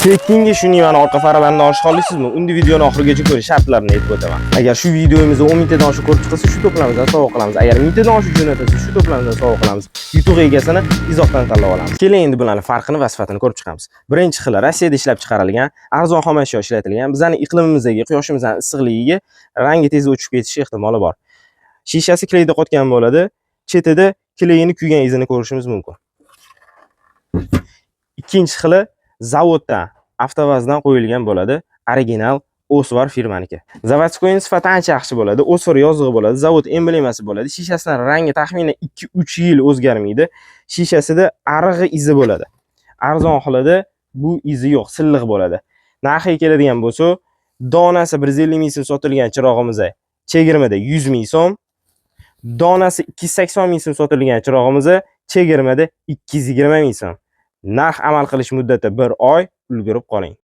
Trekkinga shuni mana orqa faralarni olish xohlaysizmi? Unda videoni oxirigacha ko'rish shartlarini aytib o'taman. Agar shu videomizni 10 mingtadan oshiq ko'rib chiqsa, shu to'plamimizdan sovg'a qilamiz. Agar 1000 tadan oshiq jo'natsa, shu to'plamimizdan sovg'a qilamiz. Yutuq egasini izohdan tanlab olamiz. Keling endi bularning farqini va sifatini ko'rib chiqamiz. Birinchi xili Rossiyada ishlab chiqarilgan, arzon xom ashyo ishlatilgan, bizning iqlimimizdagi, quyoshimizning issiqligiga rangi tez o'chib ketishi ehtimoli bor. Shishasi klayda qotgan bo'ladi. Chetida klayning kuygan izini ko'rishimiz mumkin. Ikkinchi xili zavoddan, avtovazdan qo'yilgan bo'ladi. Original Osvar firmaniki. Zavodskoyning sifati ancha yaxshi bo'ladi. Osvar yozig'i bo'ladi, zavod emblemasi bo'ladi. Shishasining rangi taxminan 2-3 yil o'zgarmaydi. Shishasida arig'i izi bo'ladi. Arzon xilida bu izi yo'q, silliq bo'ladi. Narxiga keladigan bo'lsa, donasi 150 ming so'm sotilgan chirog'imiz chegirmada 100 ming so'm, donasi 280 ming so'm sotilgan chirog'imiz chegirmada 220 ming so'm. Narx amal qilish muddati 1 oy, ulgurib qoling.